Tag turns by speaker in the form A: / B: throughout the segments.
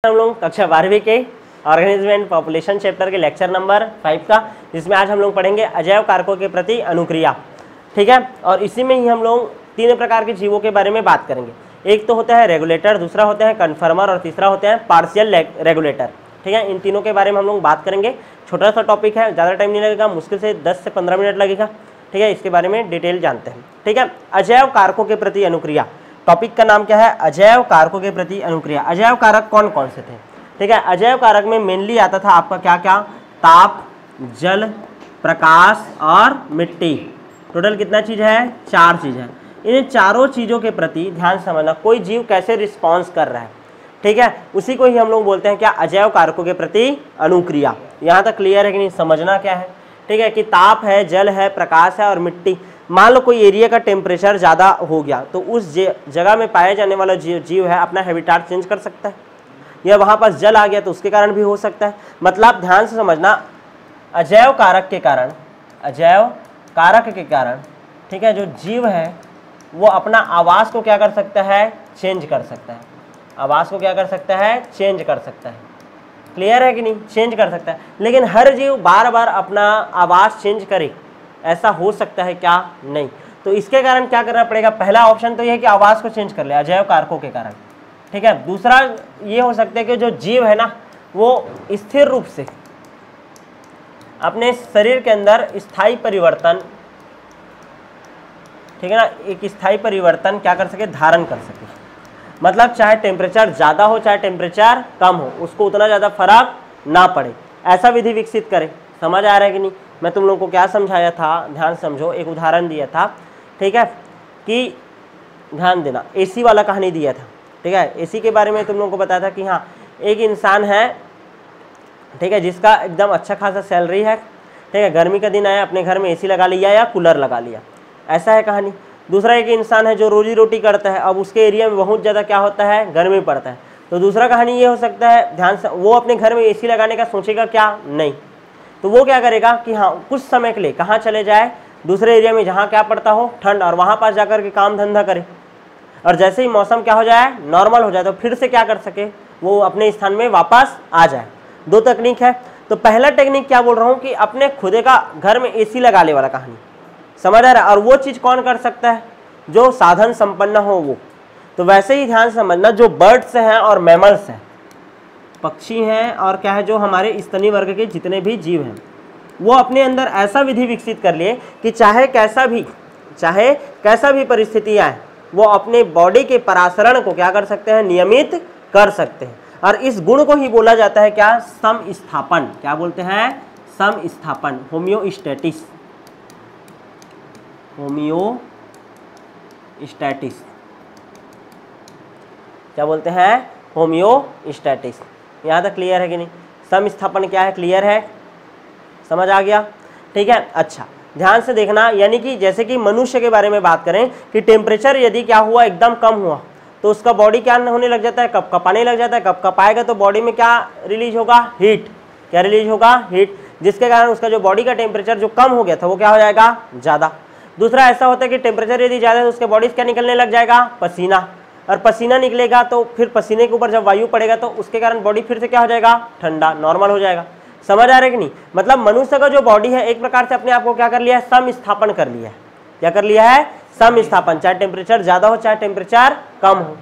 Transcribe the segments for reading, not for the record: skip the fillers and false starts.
A: हम लोग कक्षा 12वीं के ऑर्गेनिज्म एंड पॉपुलेशन चैप्टर के लेक्चर नंबर 5 का, जिसमें आज हम लोग पढ़ेंगे अजैव कारकों के प्रति अनुक्रिया। ठीक है, और इसी में ही हम लोग तीन प्रकार के जीवों के बारे में बात करेंगे। एक तो होता है रेगुलेटर, दूसरा होता है कन्फर्मर और तीसरा होता है पार्शियल रेगुलेटर। ठीक है, इन तीनों के बारे में हम लोग बात करेंगे। छोटा सा टॉपिक है, ज़्यादा टाइम नहीं लगेगा, मुश्किल से 10 से 15 मिनट लगेगा। ठीक है, इसके बारे में डिटेल जानते हैं। ठीक है, अजैव कारकों के प्रति अनुक्रिया, टॉपिक का नाम क्या है? अजैव कारकों के प्रति अनुक्रिया। अजैव कारक कौन कौन से थे? ठीक है, अजैव कारक में मेनली आता था आपका क्या क्या? ताप, जल, प्रकाश और मिट्टी। टोटल कितना चीज़ है? 4 चीज़ है। इन चारों चीज़ों के प्रति ध्यान समझना, कोई जीव कैसे रिस्पॉन्स कर रहा है। ठीक है, उसी को ही हम लोग बोलते हैं क्या? अजैव कारकों के प्रति अनुक्रिया। यहाँ तक क्लियर है कि नहीं? समझना क्या है? ठीक है, कि ताप है, जल है, प्रकाश है और मिट्टी। मान लो कोई एरिया का टेम्परेचर ज़्यादा हो गया तो उस जगह में पाया जाने वाला जीव है अपना हैबिटाट चेंज कर सकता है, या वहाँ पास जल आ गया तो उसके कारण भी हो सकता है। मतलब ध्यान से समझना, अजैव कारक के कारण, अजैव कारक के कारण, ठीक है, जो जीव है वो अपना आवास को क्या कर सकता है? चेंज कर सकता है। आवास को क्या कर सकता है? चेंज कर सकता है। क्लियर है कि नहीं? चेंज कर सकता है। लेकिन हर जीव बार बार अपना आवास चेंज करे, ऐसा हो सकता है क्या? नहीं। तो इसके कारण क्या करना पड़ेगा? पहला ऑप्शन तो यह है कि आवास को चेंज कर ले, अजैव कारकों के कारण। ठीक है, दूसरा ये हो सकता है कि जो जीव है ना वो स्थिर रूप से अपने शरीर के अंदर स्थायी परिवर्तन, ठीक है ना, एक स्थायी परिवर्तन क्या कर सके? धारण कर सके। मतलब चाहे टेम्परेचर ज़्यादा हो चाहे टेम्परेचर कम हो, उसको उतना ज़्यादा फर्क ना पड़े, ऐसा विधि विकसित करे। समझ आ रहा है कि नहीं? मैं तुम लोगों को क्या समझाया था? ध्यान समझो, एक उदाहरण दिया था। ठीक है, कि ध्यान देना, एसी वाला कहानी दिया था। ठीक है, एसी के बारे में तुम लोगों को बताया था कि हाँ, एक इंसान है, ठीक है, जिसका एकदम अच्छा खासा सैलरी है। ठीक है, गर्मी का दिन आया, अपने घर में एसी लगा लिया या कूलर लगा लिया, ऐसा है कहानी। दूसरा एक इंसान है जो रोजी रोटी करता है, अब उसके एरिया में बहुत ज़्यादा क्या होता है? गर्मी पड़ता है। तो दूसरा कहानी ये हो सकता है, ध्यान से, वो अपने घर में एसी लगाने का सोचेगा क्या? नहीं। तो वो क्या करेगा कि हाँ, कुछ समय के लिए कहाँ चले जाए? दूसरे एरिया में जहाँ क्या पड़ता हो? ठंड, और वहाँ पास जाकर के काम धंधा करे। और जैसे ही मौसम क्या हो जाए? नॉर्मल हो जाए, तो फिर से क्या कर सके? वो अपने स्थान में वापस आ जाए। 2 तकनीक है। तो पहला टेक्निक क्या बोल रहा हूँ कि अपने खुद का घर में एसी लगा ले वाला कहानी। समझ आ रहा है? और वो चीज़ कौन कर सकता है? जो साधन संपन्न हो वो। तो वैसे ही ध्यान समझना, जो बर्ड्स हैं और मैमल्स हैं, पक्षी हैं और क्या है, जो हमारे स्तनी वर्ग के जितने भी जीव हैं, वो अपने अंदर ऐसा विधि विकसित कर लिए कि चाहे कैसा भी परिस्थिति आए, वो अपने बॉडी के परासरण को क्या कर सकते हैं? नियमित कर सकते हैं। और इस गुण को ही बोला जाता है क्या? समस्थापन। क्या बोलते हैं? समस्थापन, होम्योस्टैटिस। होम्योस्टैटिस क्या बोलते हैं? होम्योस्टैटिस। यहाँ तक क्लियर है कि नहीं? समस्थापन क्या है? क्लियर है? समझ आ गया? ठीक है, अच्छा ध्यान से देखना। यानी कि जैसे कि मनुष्य के बारे में बात करें कि टेम्परेचर यदि क्या हुआ? एकदम कम हुआ तो उसका बॉडी क्या होने लग जाता है? कपकपाने लग जाता है। कपकपाएगा तो बॉडी में क्या रिलीज होगा? हीट। क्या रिलीज होगा? हीट, जिसके कारण उसका जो बॉडी का टेम्परेचर जो कम हो गया था वो क्या हो जाएगा? ज़्यादा। दूसरा ऐसा होता है कि टेम्परेचर यदि ज़्यादा है तो उसके बॉडी से क्या निकलने लग जाएगा? पसीना। और पसीना निकलेगा तो फिर पसीने के ऊपर जब वायु पड़ेगा तो उसके कारण बॉडी फिर से क्या हो जाएगा? ठंडा, नॉर्मल हो जाएगा। समझ आ रहा है कि नहीं? मतलब मनुष्य का जो बॉडी है एक प्रकार से अपने आप को क्या कर लिया है? समस्थापन कर लिया है। क्या कर लिया है? समस्थापन। चाहे टेम्परेचर ज़्यादा हो चाहे टेम्परेचर कम हो,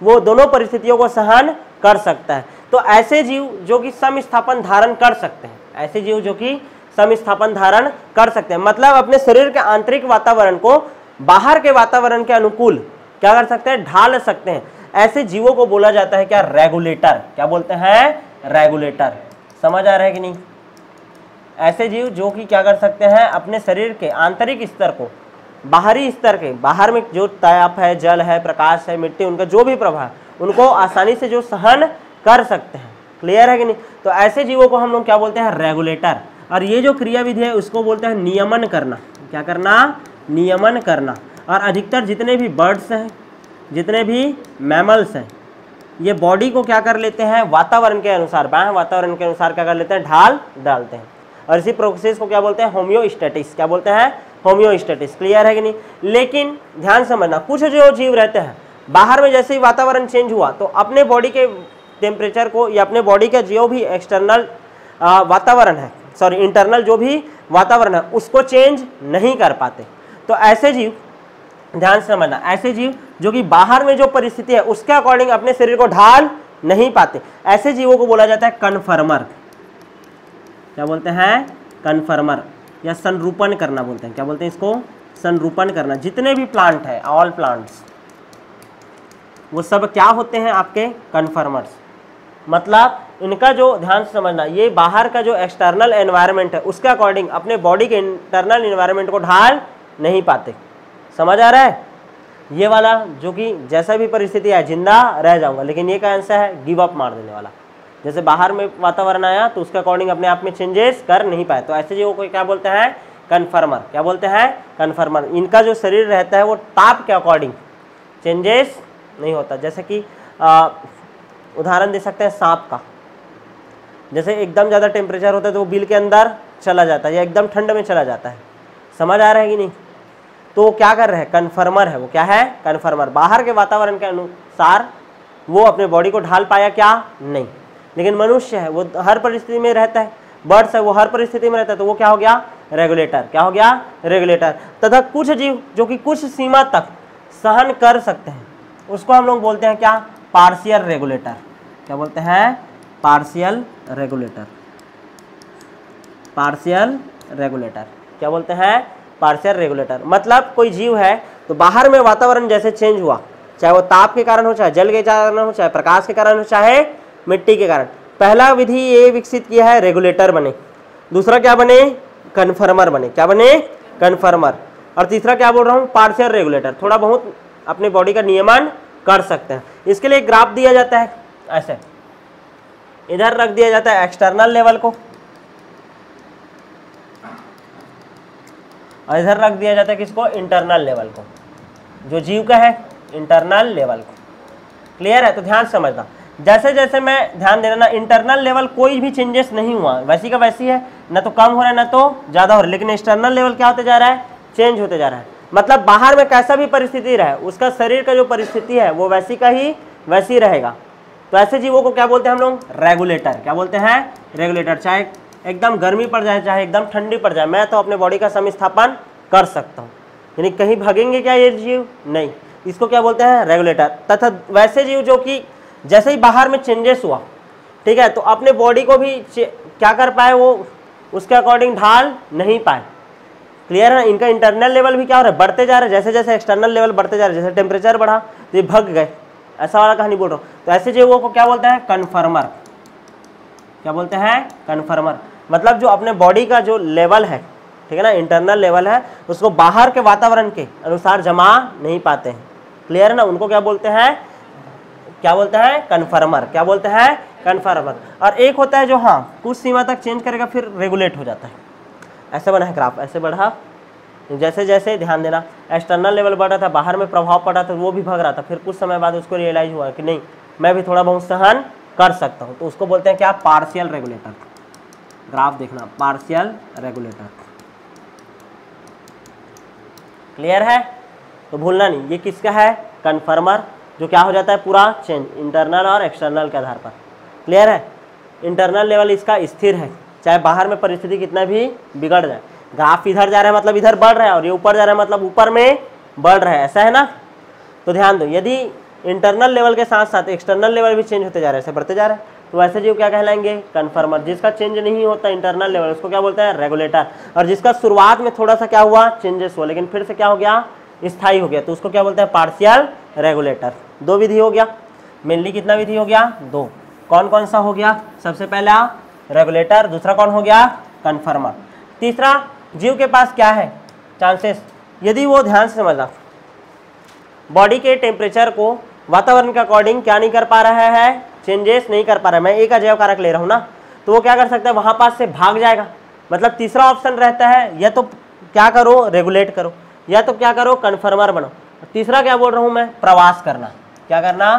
A: वो दोनों परिस्थितियों को सहन कर सकता है। तो ऐसे जीव जो कि समस्थापन धारण कर सकते हैं, ऐसे जीव जो कि समस्थापन धारण कर सकते हैं, मतलब अपने शरीर के आंतरिक वातावरण को बाहर के वातावरण के अनुकूल क्या कर सकते हैं? ढाल सकते हैं। ऐसे जीवों को बोला जाता है क्या? रेगुलेटर। क्या बोलते हैं? रेगुलेटर। समझ आ रहा है कि नहीं? ऐसे जीव जो कि क्या कर सकते हैं? अपने शरीर के आंतरिक स्तर को बाहरी स्तर के, बाहर में जो ताप है, जल है, प्रकाश है, मिट्टी, उनका जो भी प्रभाव उनको आसानी से जो सहन कर सकते हैं। क्लियर है कि नहीं? तो ऐसे जीवों को हम लोग क्या बोलते हैं? रेगुलेटर। और ये जो क्रिया विधि है उसको बोलते हैं नियमन करना। क्या करना? नियमन करना। और अधिकतर जितने भी बर्ड्स हैं, जितने भी मैमल्स हैं, ये बॉडी को क्या कर लेते हैं? वातावरण के अनुसार, बाह्य वातावरण के अनुसार क्या कर लेते हैं? ढाल डालते हैं। और इसी प्रोसेस को क्या बोलते हैं? होम्योस्टैटिस। क्या बोलते हैं? होम्योस्टैटिस। क्लियर है कि नहीं? लेकिन ध्यान समझना, कुछ जो जीव रहते हैं बाहर में जैसे ही वातावरण चेंज हुआ तो अपने बॉडी के टेम्परेचर को या अपने बॉडी का जो भी एक्सटर्नल वातावरण है, सॉरी इंटरनल जो भी वातावरण है उसको चेंज नहीं कर पाते। तो ऐसे जीव, ध्यान से समझना, ऐसे जीव जो कि बाहर में जो परिस्थिति है उसके अकॉर्डिंग अपने शरीर को ढाल नहीं पाते, ऐसे जीवों को बोला जाता है कन्फर्मर। क्या बोलते हैं? कन्फर्मर, या संरूपण करना बोलते हैं। क्या बोलते हैं इसको? संरूपण करना। जितने भी प्लांट है, ऑल प्लांट्स, वो सब क्या होते हैं? आपके कन्फर्मर्स। मतलब इनका जो, ध्यान से समझना, ये बाहर का जो एक्सटर्नल एनवायरनमेंट है उसके अकॉर्डिंग अपने बॉडी के इंटरनल एनवायरनमेंट को ढाल नहीं पाते। समझ आ रहा है? ये वाला जो कि जैसा भी परिस्थिति है जिंदा रह जाऊंगा, लेकिन ये का आंसर है गिव अप, मार देने वाला। जैसे बाहर में वातावरण आया तो उसके अकॉर्डिंग अपने आप में चेंजेस कर नहीं पाए, तो ऐसे जीवों को क्या बोलते हैं? कन्फर्मर। क्या बोलते हैं? कन्फर्मर। इनका जो शरीर रहता है वो ताप के अकॉर्डिंग चेंजेस नहीं होता। जैसे कि उदाहरण दे सकते हैं सांप का। जैसे एकदम ज़्यादा टेम्परेचर होता है तो वो बिल के अंदर चला जाता है या एकदम ठंड में चला जाता है। समझ आ रहा है कि नहीं? तो क्या कर रहे हैं? कन्फर्मर है वो। क्या है? कन्फर्मर। बाहर के वातावरण के अनुसार वो अपने बॉडी को ढाल पाया क्या? नहीं। लेकिन मनुष्य है वो हर परिस्थिति में रहता है, बर्ड्स है वो हर परिस्थिति में रहता है, तो वो क्या हो गया? रेगुलेटर। क्या हो गया? रेगुलेटर। तथा कुछ जीव जो कि कुछ सीमा तक सहन कर सकते हैं उसको हम लोग बोलते हैं क्या? Partial regulator. क्या बोलते हैं? Partial regulator. Partial regulator. क्या बोलते हैं? Partial regulator. मतलब कोई जीव है तो बाहर में वातावरण जैसे चेंज हुआ, चाहे वो ताप के कारण हो, चाहे जल के कारण हो, चाहे प्रकाश के कारण हो, चाहे मिट्टी के कारण, पहला विधि ये विकसित किया है रेगुलेटर बने, दूसरा क्या बने? कन्फर्मर बने। क्या बने? कन्फर्मर। और तीसरा क्या बोल रहा हूँ? Partial regulator. थोड़ा बहुत अपने बॉडी का नियमन कर सकते हैं। इसके लिए एक ग्राफ दिया जाता है, ऐसे इधर रख दिया जाता है एक्सटर्नल लेवल को और इधर रख दिया जाता है किसको? इंटरनल लेवल को, जो जीव का है इंटरनल लेवल को। क्लियर है? तो ध्यान समझना, जैसे जैसे मैं ध्यान देना ना, इंटरनल लेवल कोई भी चेंजेस नहीं हुआ, वैसी का वैसी है, ना तो कम हो रहा है ना तो ज़्यादा हो रहा है, लेकिन एक्सटर्नल लेवल क्या होते जा रहा है? चेंज होते जा रहा है। मतलब बाहर में कैसा भी परिस्थिति रहे उसका शरीर का जो परिस्थिति है वो वैसी का ही वैसी रहेगा। तो ऐसे जीवों को क्या बोलते हैं हम लोग? रेगुलेटर। क्या बोलते हैं? रेगुलेटर। चाहे एकदम गर्मी पड़ जाए, चाहे एकदम ठंडी पड़ जाए, मैं तो अपने बॉडी का समस्थापन कर सकता हूँ। यानी कहीं भागेंगे क्या ये जीव? नहीं। इसको क्या बोलते हैं? रेगुलेटर। तथा वैसे जीव जो कि जैसे ही बाहर में चेंजेस हुआ, ठीक है, तो अपने बॉडी को भी क्या कर पाए? वो उसके अकॉर्डिंग ढाल नहीं पाए। क्लियर है? इनका इंटरनल लेवल भी क्या हो रहा है? बढ़ते जा रहा है। जैसे जैसे एक्सटर्नल लेवल बढ़ते जा रहे हैं, जैसे टेम्परेचर बढ़ा तो ये भग गए, ऐसा वाला कहानी बोल रहा हूँ। तो ऐसे जीवों को क्या बोलते हैं? कन्फर्मर। क्या बोलते हैं? कन्फर्मर। मतलब जो अपने बॉडी का जो लेवल है, ठीक है ना, इंटरनल लेवल है, उसको बाहर के वातावरण के अनुसार जमा नहीं पाते हैं। क्लियर है ना? उनको क्या बोलते हैं? क्या बोलते हैं? कन्फर्मर। क्या बोलते हैं? कन्फर्मर। और एक होता है जो हाँ कुछ सीमा तक चेंज करेगा फिर रेगुलेट हो जाता है। ऐसे बना है ग्राफ, ऐसे बढ़ा, जैसे जैसे ध्यान देना एक्सटर्नल लेवल बढ़ रहा था, बाहर में प्रभाव पड़ा था, वो भी भाग रहा था, फिर कुछ समय बाद उसको रियलाइज हुआ कि नहीं, मैं भी थोड़ा बहुत सहन कर सकता हूँ, तो उसको बोलते हैं क्या? Partial regulator. ग्राफ देखना, पार्शियल रेगुलेटर। क्लियर है? तो भूलना नहीं, ये किसका है? कन्फर्मर, जो क्या हो जाता है? पूरा चेंज इंटरनल और एक्सटर्नल के आधार पर। क्लियर है? इंटरनल लेवल इसका स्थिर है, चाहे बाहर में परिस्थिति कितना भी बिगड़ जाए। ग्राफ इधर जा रहा है मतलब इधर बढ़ रहा है, और ये ऊपर जा रहा है मतलब ऊपर में बढ़ रहा है, ऐसा है ना? तो ध्यान दो, यदि इंटरनल लेवल के साथ साथ एक्सटर्नल लेवल भी चेंज होते जा रहे हैं, ऐसे बढ़ते जा रहे हैं, तो ऐसे जीव क्या कहलाएंगे? कन्फर्मर। जिसका चेंज नहीं होता इंटरनल लेवल उसको क्या बोलते हैं? रेगुलेटर। और जिसका शुरुआत में थोड़ा सा क्या हुआ? चेंजेस हुआ, लेकिन फिर से क्या हो गया? स्थायी हो गया, तो उसको क्या बोलते हैं? Partial regulator. दो विधि हो गया, मेनली कितना विधि हो गया? दो। कौन कौन सा हो गया? सबसे पहला रेगुलेटर, दूसरा कौन हो गया? कन्फर्मर। तीसरा, जीव के पास क्या है? चांसेस, यदि वो, ध्यान से समझना, बॉडी के टेम्परेचर को वातावरण के अकॉर्डिंग क्या नहीं कर पा रहा है? चेंजेस नहीं कर पा रहा है। मैं एक अजैव कारक ले रहा हूँ ना, तो वो क्या कर सकता है? वहाँ पास से भाग जाएगा। मतलब तीसरा ऑप्शन रहता है, या तो क्या करो? रेगुलेट करो, या तो क्या करो? कन्फर्मर बनो। तीसरा क्या बोल रहा हूँ मैं? प्रवास करना। क्या करना?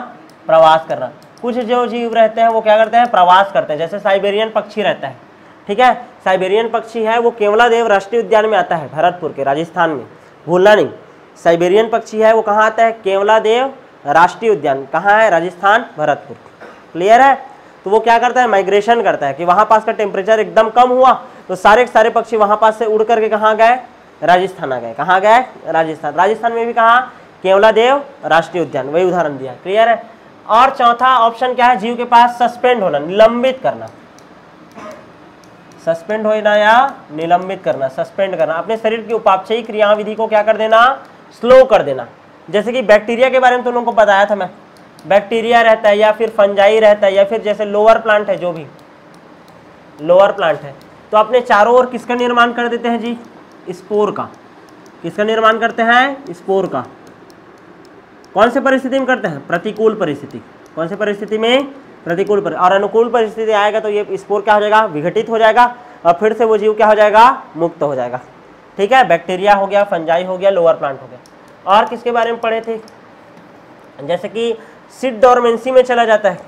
A: प्रवास करना। कुछ जो जीव रहते हैं वो क्या करते हैं? प्रवास करते हैं। जैसे साइबेरियन पक्षी रहता है, ठीक है, साइबेरियन पक्षी है वो केवलादेव राष्ट्रीय उद्यान में आता है, भरतपुर के, राजस्थान में, भूलना नहीं। साइबेरियन पक्षी है वो कहाँ आता है? केवलादेव राष्ट्रीय उद्यान। कहाँ है? राजस्थान, भरतपुर। क्लियर है। तो वो क्या करता है, माइग्रेशन करता है कि वहां पास का टेम्परेचर एकदम कम हुआ तो सारे के सारे पक्षी वहां पास से उड़ करके कहाँ गए, राजस्थान आ गए। कहाँ गए, राजस्थान। राजस्थान में भी कहाँ, केवलादेव राष्ट्रीय उद्यान, वही उदाहरण दिया। क्लियर है। और चौथा ऑप्शन क्या है, जीव के पास सस्पेंड होना, निलंबित करना। सस्पेंड होना या निलंबित करना, सस्पेंड करना, अपने शरीर की उपापचयी क्रियाविधि को क्या कर देना, स्लो कर देना। जैसे कि बैक्टीरिया के बारे में तुम लोगों को बताया था मैं, बैक्टीरिया रहता है या फिर फंजाई रहता है या फिर जैसे लोअर प्लांट है, जो भी लोअर प्लांट है, तो अपने चारों ओर किसका निर्माण कर देते हैं जी, स्पोर का। किसका निर्माण करते हैं, स्पोर का। कौन से परिस्थिति में करते हैं, प्रतिकूल परिस्थिति। कौन से परिस्थिति में, प्रतिकूल पर। और अनुकूल परिस्थिति आएगा तो ये स्पोर क्या हो जाएगा, विघटित हो जाएगा और फिर से वो जीव क्या हो जाएगा, मुक्त हो जाएगा। ठीक है, बैक्टीरिया हो गया, फंजाई हो गया, लोअर प्लांट हो गया। और किसके बारे में पढ़े थे, जैसे कि सिड डोरमेंसी में चला जाता है,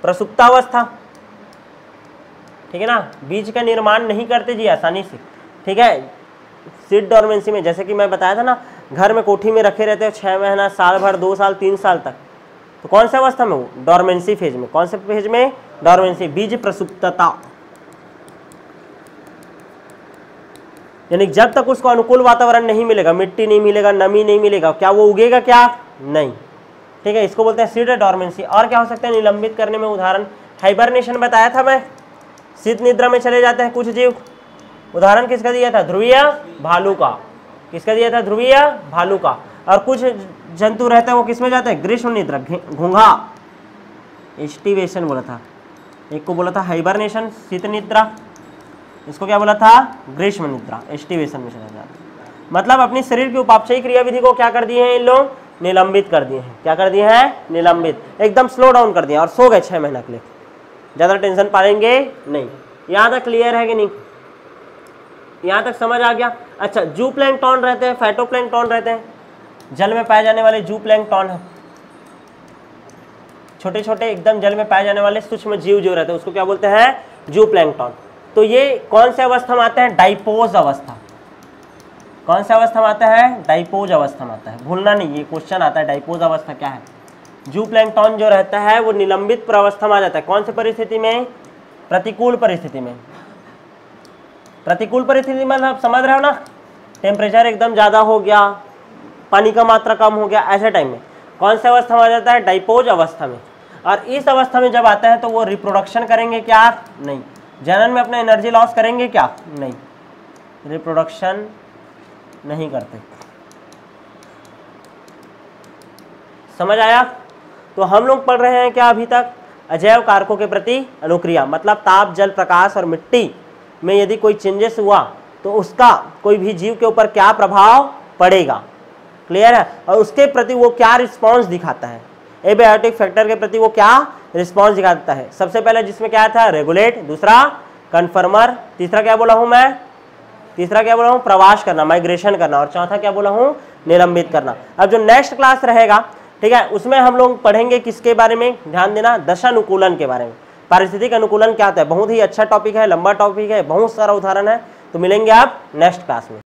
A: प्रसुप्तावस्था। ठीक है ना, बीज का निर्माण नहीं करते जी आसानी से। ठीक है, सिड डोरमेंसी में, जैसे कि मैं बताया था ना, घर में कोठी में रखे रहते हो 6 महीना, साल भर, 2 साल, 3 साल तक, तो कौन से अवस्था में, वो डोरमेंसी फेज में। कौन से फेज में, डोरमेंसी, बीज प्रसुप्तता। यानी जब तक उसको अनुकूल वातावरण नहीं मिलेगा, मिट्टी नहीं मिलेगा, नमी नहीं मिलेगा, क्या वो उगेगा, क्या नहीं। ठीक है, इसको बोलते हैं सीड डोरमेंसी। और क्या हो सकता है निलंबित करने में, उदाहरण हाइबरनेशन बताया था मैं, शीत निद्रा में चले जाते हैं कुछ जीव। उदाहरण किसका दिया था, ध्रुवीय भालू का। किसका दिया था, ध्रुवीय भालू का। और कुछ जंतु रहते हैं वो किसमें जाते हैं, ग्रीष्म निद्रा, घूंघा, एस्टिवेशन बोला था। एक को बोला था हाइबरनेशन, शीत निद्रा, इसको क्या बोला था, ग्रीष्म निद्रा, एस्टिवेशन में चला जाता। मतलब अपनी शरीर की उपापचयी क्रियाविधि को क्या कर दिए हैं इन लोग, निलंबित कर दिए हैं। क्या कर दिए हैं, निलंबित, एकदम स्लो डाउन कर दिए और सो गए 6 महीना के लिए, ज़्यादा टेंशन पाएंगे नहीं। यहाँ तक क्लियर है कि नहीं, यहाँ तक समझ आ गया। अच्छा, जूप्लैंक्टन रहते हैं, फाइटोप्लैंक्टन रहते हैं, जल में पाए जाने वाले जूप्लैंक्टन है, छोटे छोटे एकदम जल में पाए जाने वाले सूक्ष्म जीव जो रहते हैं उसको क्या बोलते हैं, जूप्लैंक्टन। तो ये कौन से अवस्था में आते हैं, डाइपोज अवस्था। कौन सा अवस्था में आता है, डाइपोज अवस्था में आता है, भूलना नहीं, ये क्वेश्चन आता है, डाइपोज अवस्था क्या है। जूप्लैंक्टन जो रहता है वो निलंबित अवस्था में आ जाता है। कौन सी परिस्थिति में, प्रतिकूल परिस्थिति में। प्रतिकूल परिस्थिति में आप समझ रहे हो ना, टेम्परेचर एकदम ज़्यादा हो गया, पानी का मात्रा कम हो गया, ऐसे टाइम में कौन सी अवस्था में आ जाता है, डाइपोज अवस्था में। और इस अवस्था में जब आता है तो वो रिप्रोडक्शन करेंगे क्या, नहीं। जनन में अपना एनर्जी लॉस करेंगे क्या, नहीं, रिप्रोडक्शन नहीं करते। समझ आया। तो हम लोग पढ़ रहे हैं क्या अभी तक, अजैव कारकों के प्रति अनुक्रिया, मतलब ताप, जल, प्रकाश और मिट्टी में यदि कोई चेंजेस हुआ तो उसका कोई भी जीव के ऊपर क्या प्रभाव पड़ेगा। क्लियर है। और उसके प्रति वो क्या रिस्पॉन्स दिखाता है, एबायोटिक फैक्टर के प्रति वो क्या रिस्पॉन्स दिखाता है। सबसे पहले जिसमें क्या था, रेगुलेट, दूसरा कन्फर्मर, तीसरा क्या बोला हूं मैं, तीसरा क्या बोला हूं, प्रवास करना, माइग्रेशन करना, और चौथा क्या बोला हूं, निलंबित करना। अब जो नेक्स्ट क्लास रहेगा, ठीक है, उसमें हम लोग पढ़ेंगे किसके बारे में, ध्यान देना, दशानुकूलन के बारे में। पारिस्थितिक अनुकूलन क्या होता है, बहुत ही अच्छा टॉपिक है, लंबा टॉपिक है, बहुत सारा उदाहरण है। तो मिलेंगे आप नेक्स्ट क्लास में।